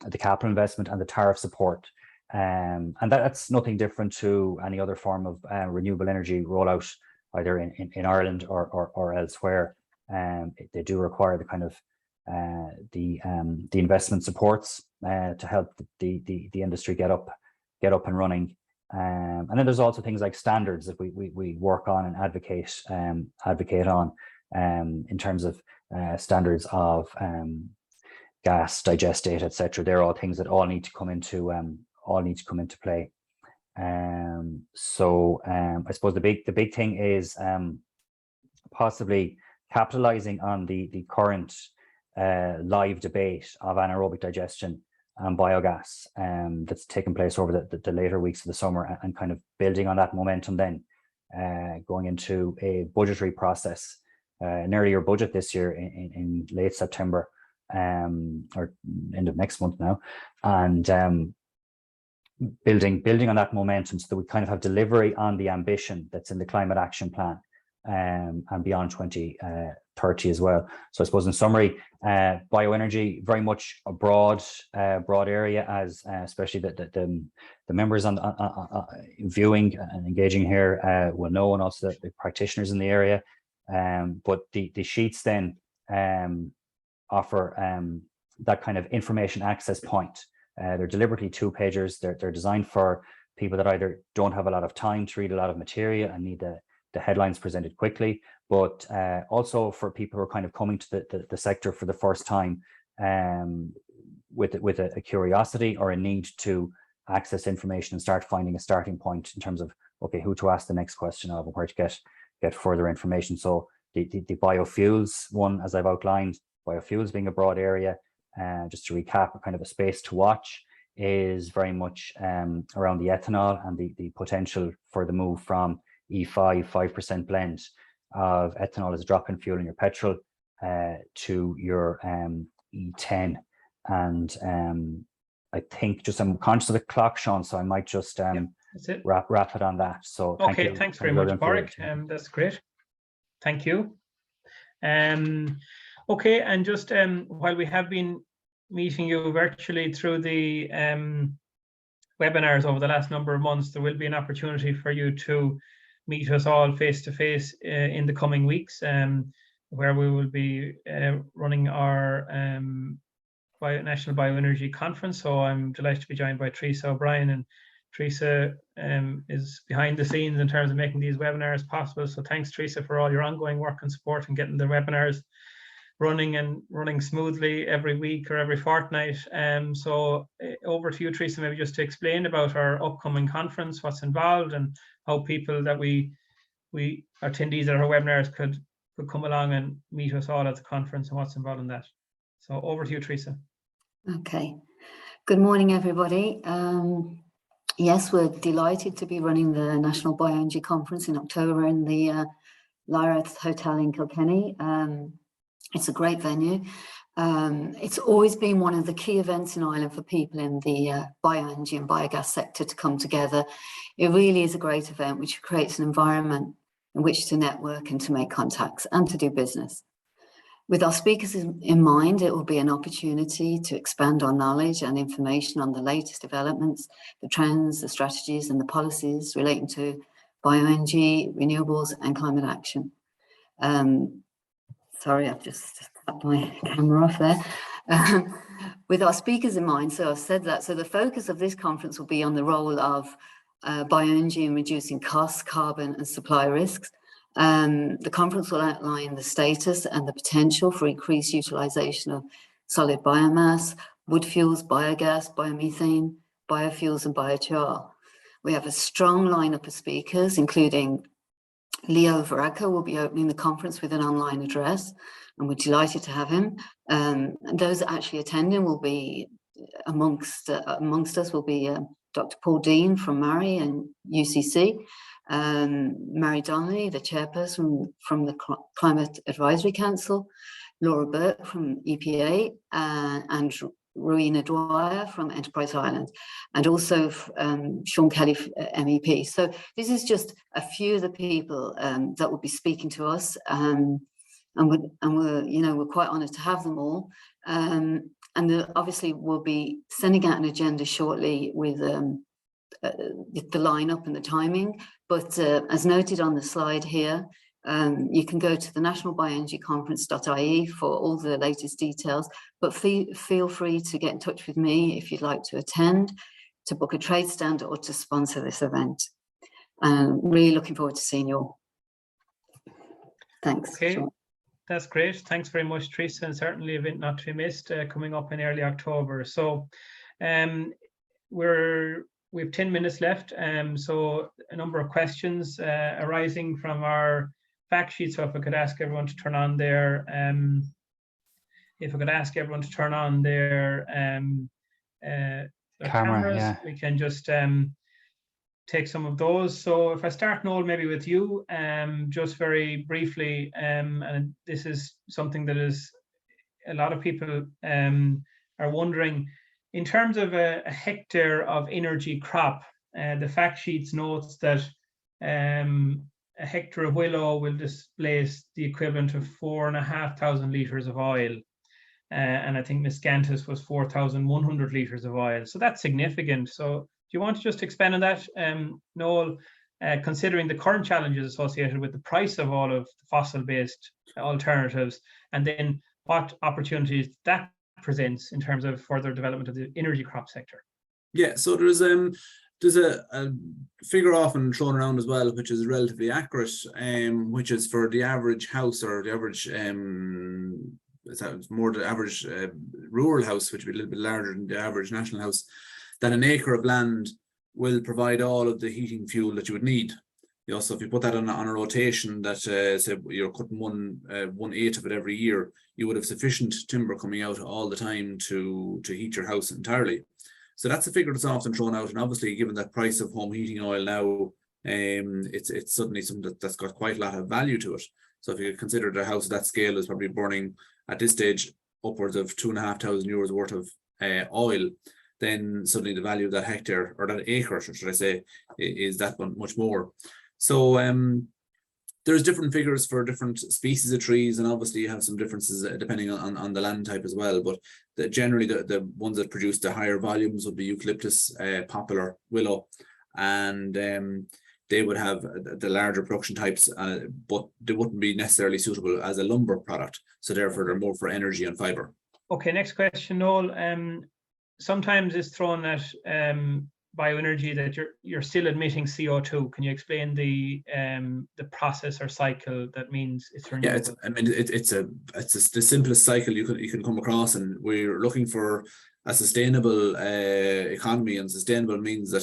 the capital investment and the tariff support, and that's nothing different to any other form of renewable energy rollout, either in Ireland or elsewhere. They do require the kind of the investment supports to help the industry get up and running. And then there's also things like standards that we work on and advocate on in terms of standards of gas, digest data, etc. They're all things that all need to come into play. So I suppose the big thing is possibly capitalizing on the current live debate of anaerobic digestion and biogas that's taken place over the later weeks of the summer, and kind of building on that momentum, then going into a budgetary process, an earlier budget this year in late September, or end of next month now, and building on that momentum so that we kind of have delivery on the ambition that's in the climate action plan, and beyond 2030 as well. So I suppose in summary, bioenergy, very much a broad area, as especially the members on viewing and engaging here will know, and also the practitioners in the area. But the sheets then offer that kind of information access point. They're deliberately 2-pagers. They're designed for people that either don't have a lot of time to read a lot of material and need the headlines presented quickly, but also for people who are kind of coming to the sector for the first time, with a curiosity or a need to access information and start finding a starting point in terms of, okay, who to ask the next question of and where to get further information. So the biofuels one, as I've outlined, biofuels being a broad area, just to recap, kind of a space to watch is very much around the ethanol and the potential for the move from E5 5% blend of ethanol as a drop-in fuel in your petrol to your E10. And I think I'm conscious of the clock, Sean, so I might just wrap it on that. So okay, thanks very much, Warwick. That's great. Thank you. Okay, and just while we have been meeting you virtually through the webinars over the last number of months, there will be an opportunity for you to meet us all face to face in the coming weeks, where we will be running our National Bioenergy Conference. So I'm delighted to be joined by Teresa O'Brien, and Teresa is behind the scenes in terms of making these webinars possible. So thanks, Teresa, for all your ongoing work and support and getting the webinars running smoothly every week or every fortnight. So over to you, Teresa, maybe just to explain about our upcoming conference, what's involved, and how people that we attendees at our webinars could come along and meet us all at the conference and what's involved in that. So over to you, Teresa. Okay. Good morning, everybody. Yes, we're delighted to be running the National Bioenergy Conference in October in the Lyrath Hotel in Kilkenny. It's a great venue. It's always been one of the key events in Ireland for people in the bioenergy and biogas sector to come together. It really is a great event which creates an environment in which to network and to make contacts and to do business. With our speakers in mind, it will be an opportunity to expand our knowledge and information on the latest developments, the trends, the strategies and the policies relating to bioenergy, renewables and climate action. Sorry, I've just cut my camera off there. With our speakers in mind, so I've said that. So the focus of this conference will be on the role of bioenergy in reducing costs, carbon and supply risks. The conference will outline the status and the potential for increased utilisation of solid biomass, wood fuels, biogas, biomethane, biofuels and biochar. We have a strong lineup of speakers, including Leo Varadkar will be opening the conference with an online address, and we're delighted to have him. And those actually attending will be amongst us will be Dr. Paul Dean from Murray and UCC, Mary Donnelly, the chairperson from the Climate Advisory Council, Laura Burke from EPA, and Rowena Dwyer from Enterprise Ireland, and also Sean Kelly, MEP. So this is just a few of the people that will be speaking to us, and we're quite honoured to have them all. And obviously we'll be sending out an agenda shortly with the lineup and the timing. But as noted on the slide here, you can go to the nationalbioenergyconference.ie for all the latest details, but feel free to get in touch with me if you'd like to attend, to book a trade stand or to sponsor this event. Really looking forward to seeing you all. Thanks. Okay, Sean. That's great. Thanks very much, Teresa, and certainly event not to be missed coming up in early October. So we have 10 minutes left. So a number of questions arising from our fact sheet. So if I could ask everyone to turn on their cameras, yeah. We can just take some of those. So if I start, Noel, maybe with you, just very briefly, and this is something that is a lot of people are wondering, in terms of a hectare of energy crop, the fact sheets notes that a hectare of willow will displace the equivalent of 4,500 litres of oil. And I think Miscanthus was 4,100 litres of oil. So that's significant. So do you want to just expand on that, Noel, considering the current challenges associated with the price of all of the fossil-based alternatives, and then what opportunities that presents in terms of further development of the energy crop sector? Yeah, so there's a figure often thrown around as well, which is relatively accurate, which is for the average house, or the average it's more the average rural house, which would be a little bit larger than the average national house, that an acre of land will provide all of the heating fuel that you would need. You know, so if you put that on a rotation, that say you're cutting 1/8 of it every year, you would have sufficient timber coming out all the time to heat your house entirely. So that's a figure that's often thrown out, and obviously, given the price of home heating oil now, it's suddenly something that's got quite a lot of value to it. So if you consider the house at that scale is probably burning at this stage upwards of €2,500 worth of oil, then suddenly the value of that hectare, or that acre, should I say, is that much more. So there's different figures for different species of trees, and obviously you have some differences depending on the land type as well. But generally the ones that produce the higher volumes would be eucalyptus, poplar, willow, and they would have the larger production types, but they wouldn't be necessarily suitable as a lumber product. So therefore they're more for energy and fibre. Okay, next question, Noel. Sometimes it's thrown at bioenergy that you're still emitting CO2. Can you explain the process or cycle that means it's renewable? Yeah, it's the simplest cycle you can come across, and we're looking for a sustainable economy, and sustainable means that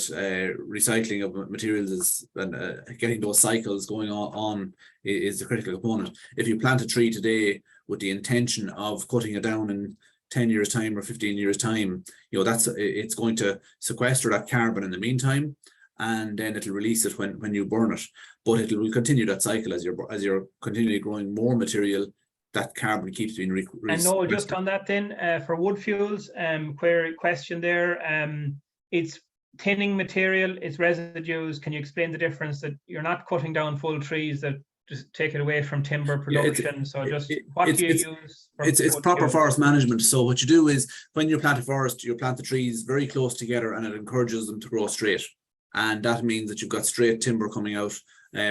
recycling of materials and getting those cycles going on is the critical component. If you plant a tree today with the intention of cutting it down in 10 years time or 15 years time, you know, it's going to sequester that carbon in the meantime, and then it'll release it when you burn it. But it will continue that cycle as you're continually growing more material. That carbon keeps being And no, just on that then, for wood fuels, question there. It's thinning material, it's residues. Can you explain the difference, that you're not cutting down full trees that just take it away from timber production? What do you use? It's proper forest management. So what you do is, when you plant a forest, you plant the trees very close together, and it encourages them to grow straight. And that means that you've got straight timber coming out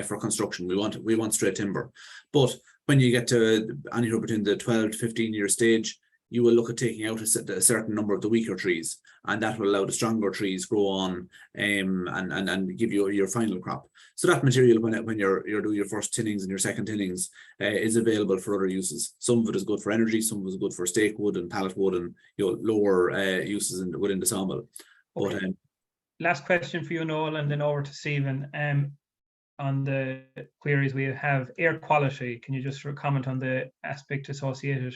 for construction. We want straight timber. But when you get to anywhere between the 12 to 15 year stage, you will look at taking out a certain number of the weaker trees, and that will allow the stronger trees grow on and give you your final crop. So that material, when you're doing your first tillings and your second tillings, is available for other uses. Some of it is good for energy, some of it is good for stake wood and pallet wood, and lower uses within the sawmill. Okay. But last question for you, Noel, and then over to Stephen. On the queries we have, air quality, can you just comment on the aspect associated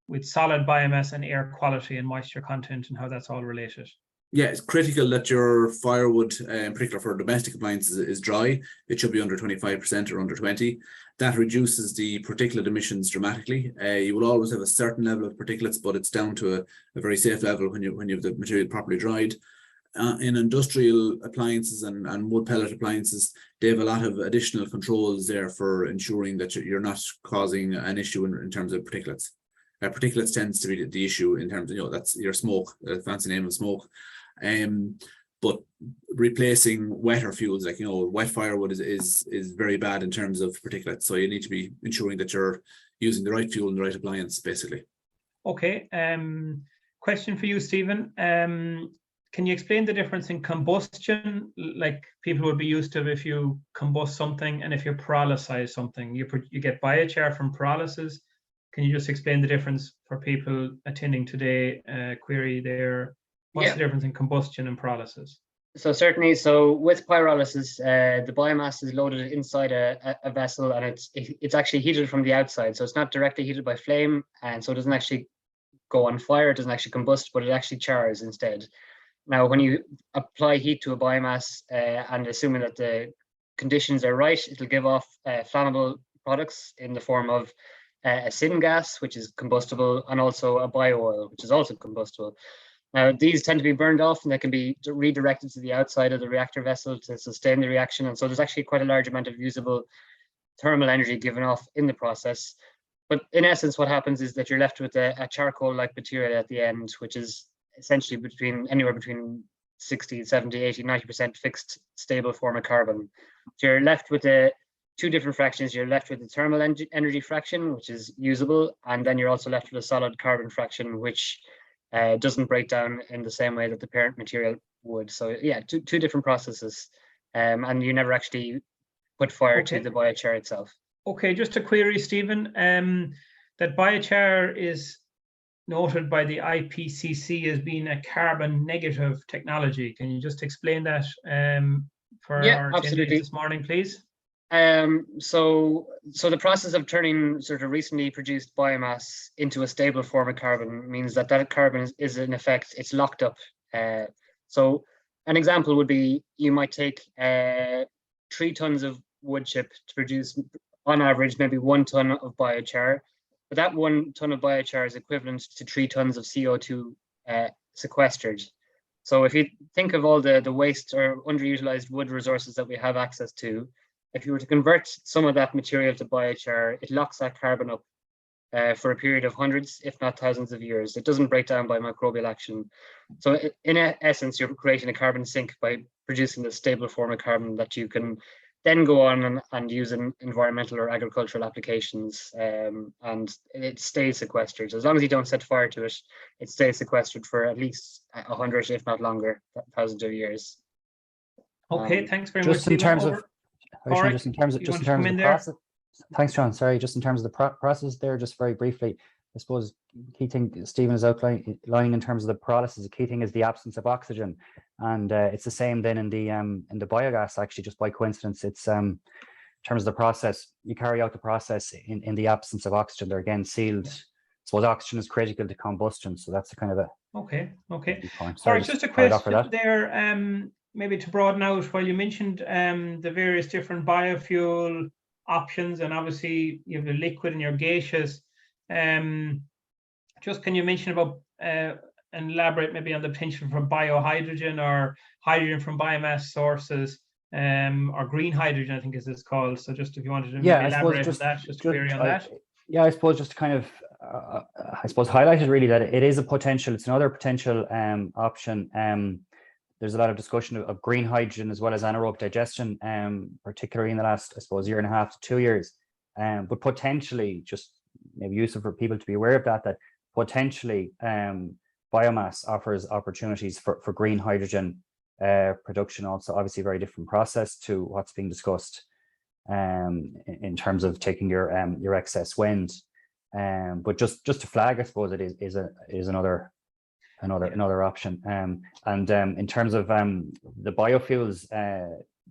with solid biomass and air quality and moisture content and how that's all related? Yeah, it's critical that your firewood, in particular for domestic appliances, is dry. It should be under 25% or under 20. That reduces the particulate emissions dramatically. You will always have a certain level of particulates, but it's down to a very safe level when you have the material properly dried. In industrial appliances and wood pellet appliances, they have a lot of additional controls there for ensuring that you're not causing an issue in terms of particulates. Particulates tends to be the issue in terms of, that's your smoke, fancy name of smoke. But replacing wetter fuels, like, wet firewood is very bad in terms of particulates. So you need to be ensuring that you're using the right fuel and the right appliance, basically. Okay. Question for you, Stephen. Can you explain the difference in combustion? Like people would be used to if you combust something and if you pyrolyze something, you get biochar from pyrolysis. Can you just explain the difference for people attending today? Query there. What's the difference in combustion and pyrolysis? So certainly, so with pyrolysis, the biomass is loaded inside a vessel, and it's actually heated from the outside. So it's not directly heated by flame, and so it doesn't actually go on fire. It doesn't actually combust, but it actually chars instead. Now, when you apply heat to a biomass, and assuming that the conditions are right, it'll give off flammable products in the form of a syngas, which is combustible, and also a bio-oil, which is also combustible. Now, these tend to be burned off, and they can be redirected to the outside of the reactor vessel to sustain the reaction. And so there's actually quite a large amount of usable thermal energy given off in the process. But in essence, what happens is that you're left with a charcoal-like material at the end, which is essentially anywhere between 60, 70, 80, 90% fixed stable form of carbon. So you're left with two different fractions. You're left with the thermal energy fraction, which is usable, and then you're also left with a solid carbon fraction, which doesn't break down in the same way that the parent material would. So yeah, two different processes, and you never actually put fire to the biochar itself. Okay, just a query, Stephen. That biochar is noted by the Ipcc as being a carbon negative technology. Can you just explain that for our attendees this morning, please? So the process of turning sort of recently produced biomass into a stable form of carbon means that carbon is in effect, it's locked up. So an example would be, you might take 3 tons of wood chip to produce on average maybe 1 ton of biochar, but that 1 ton of biochar is equivalent to 3 tons of CO2 sequestered. So if you think of all the waste or underutilized wood resources that we have access to, if you were to convert some of that material to biochar, it locks that carbon up for a period of hundreds, if not thousands of years. It doesn't break down by microbial action. So in essence, you're creating a carbon sink by producing a stable form of carbon that you can then go on and use in environmental or agricultural applications, and it stays sequestered. So as long as you don't set fire to it, it stays sequestered for at least 100, if not longer, thousands of years. Okay, thanks very much. Just in terms of the process. Thanks, John. Sorry, just in terms of the process there, just very briefly, I suppose key thing Stephen is outlining in terms of the pyrolysis, the key thing is the absence of oxygen, and it's the same then in the biogas. Actually, just by coincidence, it's in terms of the process, you carry out the process in the absence of oxygen. They're again sealed. I suppose oxygen is critical to combustion, so that's a kind of a okay. All right, just a question there. Maybe to broaden out, while you mentioned the various different biofuel options, and obviously you have the liquid and your gaseous. Just can you mention about and elaborate maybe on the potential for biohydrogen or hydrogen from biomass sources, or green hydrogen, I think is this called. So just if you wanted to elaborate on that, just query on that. Yeah, I suppose just to kind of highlight it really that it is a potential. It's another potential option. There's a lot of discussion of green hydrogen as well as anaerobic digestion, particularly in the last, I suppose, 1.5 to 2 years. But potentially, just maybe useful for people to be aware of that potentially biomass offers opportunities for green hydrogen production. Also, obviously, a very different process to what's being discussed in terms of taking your excess wind. But just to flag, I suppose it is another option. And in terms of the biofuels,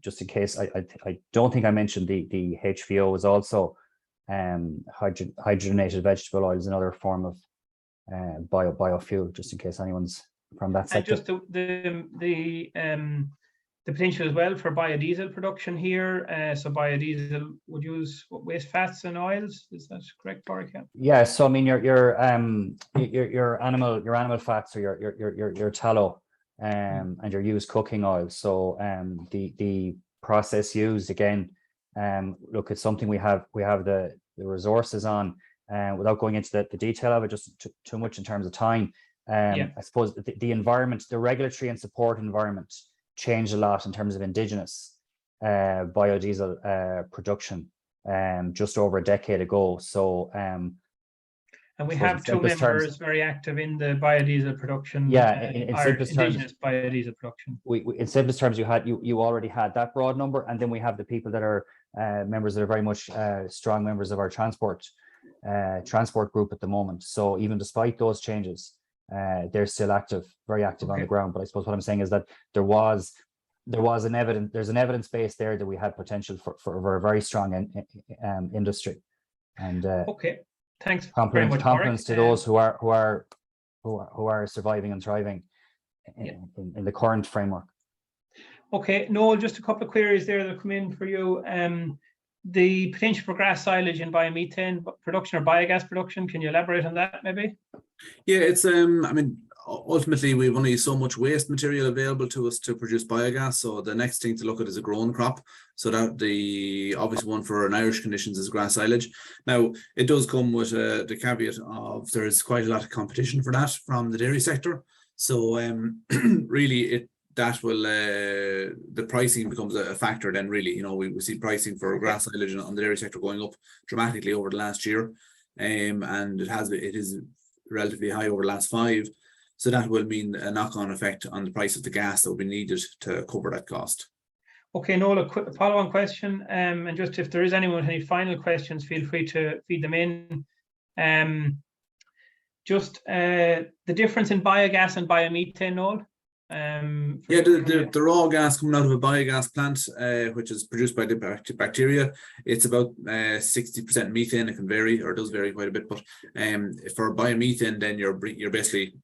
just in case, I don't think I mentioned the HVO is also hydrogenated vegetable oil is another form of biofuel, just in case anyone's from that sector. And just the potential as well for biodiesel production here. So biodiesel would use waste fats and oils. Is that correct, Warwick? Yeah. So I mean, your animal fats, or your tallow, and your used cooking oil. So the process used, again, look, it's something we have the resources on. Without going into the detail of it, just too much in terms of time. I suppose the environment, the regulatory and support environment changed a lot in terms of indigenous biodiesel production just over a decade ago. So and we have two members very active in the biodiesel production. Yeah, in simplest terms, indigenous biodiesel production. In simplest terms, you already had that broad number, and then we have the people that are members that are very much strong members of our transport group at the moment. So even despite those changes, they're still active, very active on the ground. But I suppose what I'm saying is that there's an evidence base there that we had potential for a very strong industry. And okay, thanks very much. Compliments to those who are surviving and thriving in the current framework. Okay, Noel, just a couple of queries there that come in for you. The potential for grass silage in biomethane production or biogas production, can you elaborate on that maybe? Yeah, it's I mean, ultimately we've only so much waste material available to us to produce biogas, so the next thing to look at is a grown crop. So that the obvious one for an Irish conditions is grass silage. Now it does come with the caveat of there's quite a lot of competition for that from the dairy sector. So really that will the pricing becomes a factor then, really. You know, we see pricing for grass silage on the dairy sector going up dramatically over the last year, and it is relatively high over the last 5. So that will mean a knock-on effect on the price of the gas that will be needed to cover that cost. Okay, Noel, a quick follow-on question, and just if there is anyone with any final questions, feel free to feed them in. Just the difference in biogas and biomethane, Noel. Yeah, the raw gas coming out of a biogas plant, which is produced by the bacteria, it's about 60% methane. It can vary, or does vary quite a bit, but for biomethane, then you're basically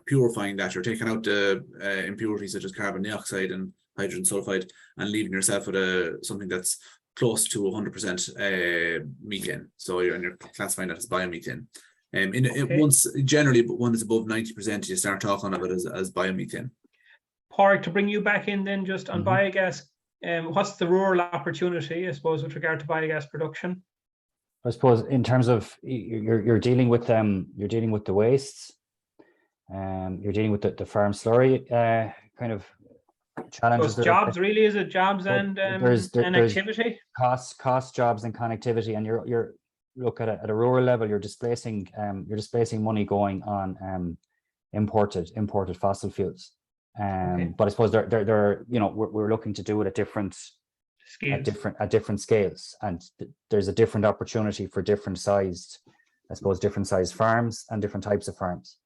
purifying that. You're taking out the impurities such as carbon dioxide and hydrogen sulfide, and leaving yourself with something that's close to 100% methane. So you're classifying that as biomethane. Once generally, but when it's above 90%, you start talking of it as biomethane. Park, to bring you back in then, just on biogas, what's the rural opportunity, I suppose, with regard to biogas production? I suppose in terms of you're dealing with the wastes, you're dealing with the farm slurry kind of challenges. So it's jobs, really, is it jobs and activity? Cost, jobs, and connectivity, and you're look at a rural level, you're displacing money going on imported fossil fuels. But I suppose they're we're looking to do it at different scales, and there's a different opportunity for different sized farms and different types of farms.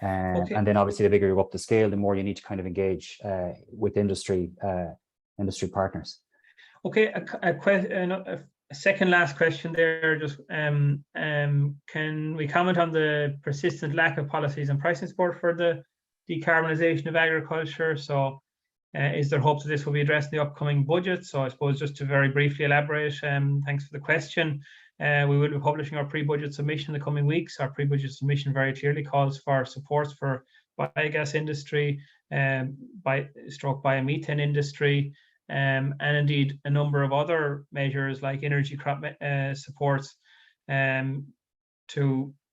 And then obviously the bigger you go up the scale, the more you need to kind of engage with industry partners. Okay, a second last question there. Just can we comment on the persistent lack of policies and pricing support for the decarbonisation of agriculture? So is there hopes that this will be addressed in the upcoming budget? So I suppose just to very briefly elaborate, thanks for the question. We will be publishing our pre-budget submission in the coming weeks. Our pre-budget submission very clearly calls for supports for biogas industry, biomethane industry, and indeed a number of other measures like energy crop supports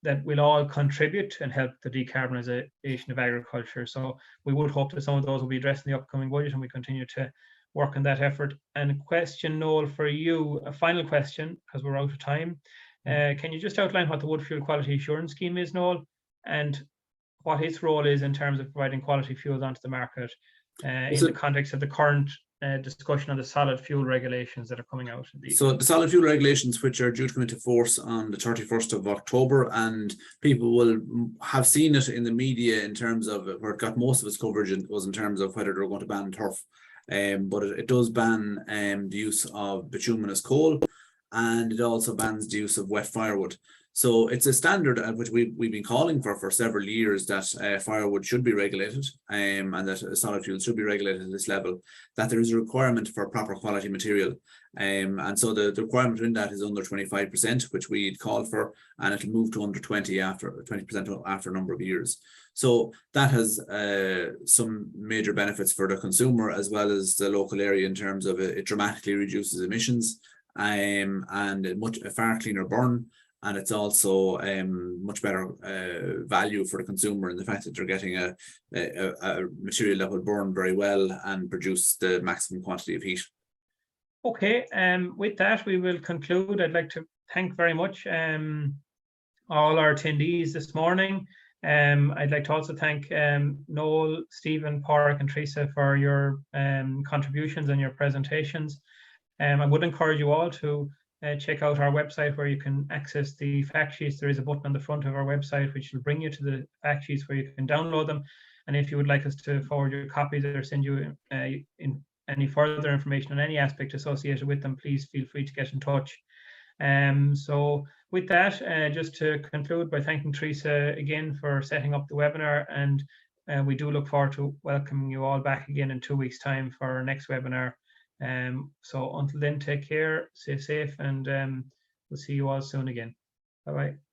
that will all contribute and help the decarbonisation of agriculture. So we would hope that some of those will be addressed in the upcoming budget, and we continue to work on that effort. And a question, Noel, for you, a final question, because we're out of time. Can you just outline what the Wood Fuel Quality Assurance Scheme is, Noel, and what its role is in terms of providing quality fuels onto the market in the context of the current discussion on the solid fuel regulations that are coming out. So the solid fuel regulations, which are due to come into force on the 31st of October, and people will have seen it in the media in terms of where it got most of its coverage was in terms of whether they're going to ban turf. But it does ban the use of bituminous coal, and it also bans the use of wet firewood. So it's a standard at which we've been calling for several years, that firewood should be regulated, and that solid fuels should be regulated at this level, that there is a requirement for proper quality material. And so the requirement in that is under 25%, which we'd called for, and it'll move to under 20% after a number of years. So that has some major benefits for the consumer as well as the local area in terms of it dramatically reduces emissions, and a far cleaner burn. And it's also much better value for the consumer in the fact that they're getting a material that will burn very well and produce the maximum quantity of heat. Okay, with that we will conclude. I'd like to thank very much all our attendees this morning. I'd like to also thank Noel, Stephen, Pádraig and Teresa for your contributions and your presentations. I would encourage you all to check out our website where you can access the fact sheets. There is a button on the front of our website which will bring you to the fact sheets where you can download them. And if you would like us to forward your copies or send you in any further information on any aspect associated with them, please feel free to get in touch. So with that, just to conclude by thanking Teresa again for setting up the webinar, and we do look forward to welcoming you all back again in 2 weeks' time for our next webinar. So until then, take care, stay safe, and we'll see you all soon again. Bye-bye.